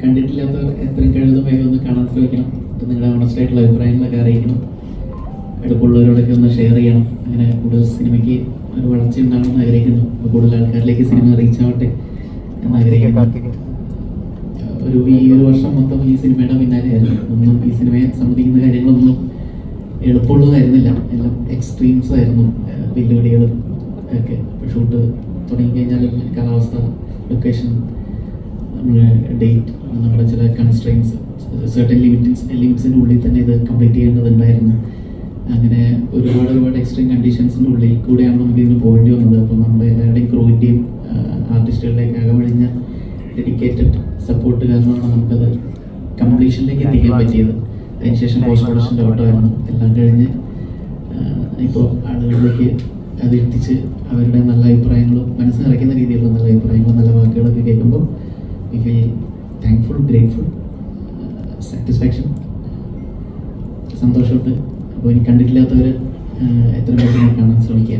കണ്ടിട്ടില്ലാത്തവർ എത്രയും കഴിയുന്ന വേഗം ഒന്ന് കാണാൻ ശ്രമിക്കണം. നിങ്ങളുടെ ഓണസ്റ്റ് ആയിട്ടുള്ള അഭിപ്രായങ്ങളൊക്കെ അറിയിക്കണം. അടുപ്പുള്ളവരോടൊക്കെ ഒന്ന് ഷെയർ ചെയ്യണം. അങ്ങനെ കൂടുതൽ സിനിമയ്ക്ക് ഒരു വളർച്ച ഉണ്ടാകണമെന്ന് ആഗ്രഹിക്കുന്നു. കൂടുതൽ ആൾക്കാരിലേക്ക് സിനിമ റീച്ച് ആവട്ടെ എന്ന് ആഗ്രഹിക്കുന്നു. ഈ ഒരു വർഷം മൊത്തം ഈ സിനിമയുടെ പിന്നാലെയായിരുന്നു. ഒന്നും ഈ സിനിമയെ സംബന്ധിക്കുന്ന കാര്യങ്ങളൊന്നും എളുപ്പമുള്ളതായിരുന്നില്ല. എല്ലാം എക്സ്ട്രീംസ് ആയിരുന്നു. വെല്ലുവിളികളും ഒക്കെ ഷൂട്ട് തുടങ്ങിക്കഴിഞ്ഞാലും കാലാവസ്ഥ, ലൊക്കേഷൻ, നമ്മുടെ ഡേറ്റ്, നമ്മുടെ ചില കൺസ്ട്രെയിൻസ്, സർട്ടൻ ലിമിറ്റ്സിൻ്റെ ഉള്ളിൽ തന്നെ ഇത് കംപ്ലീറ്റ് ചെയ്യേണ്ടതുണ്ടായിരുന്നു. അങ്ങനെ ഒരുപാട് എക്സ്ട്രീം കണ്ടീഷൻസിൻ്റെ ഉള്ളിൽ കൂടെയാണ് നമുക്ക് ഇതിന് പോകേണ്ടി വന്നത്. അപ്പോൾ നമ്മുടെ എല്ലാവരുടെയും ക്രൂവിൻ്റെയും ആർട്ടിസ്റ്റുകളുടെയൊക്കെ അകമഴിഞ്ഞ ഡെഡിക്കേറ്റഡ് സപ്പോർട്ട് കാരണമാണ് നമുക്കത് കംപ്ലീഷനിലേക്ക് എത്തിക്കാൻ പറ്റിയത്. അതിനുശേഷം പോസ്റ്റ് പ്രൊഡക്ഷൻ്റെ ഓട്ടമായിരുന്നു. എല്ലാം കഴിഞ്ഞ് ഇപ്പോൾ ആളുകളിലേക്ക് അത് എത്തിച്ച് അവരുടെ നല്ല അഭിപ്രായങ്ങളും മനസ്സ് നിറയ്ക്കുന്ന രീതിയിലുള്ള നല്ല അഭിപ്രായങ്ങളും നല്ല വാക്കുകളൊക്കെ കേൾക്കുമ്പോൾ we feel thankful, grateful, satisfaction, സന്തോഷമുണ്ട്. അപ്പോൾ ഇനി കണ്ടിട്ടില്ലാത്തവർ എത്ര പേര് കാണാൻ ശ്രമിക്കുക.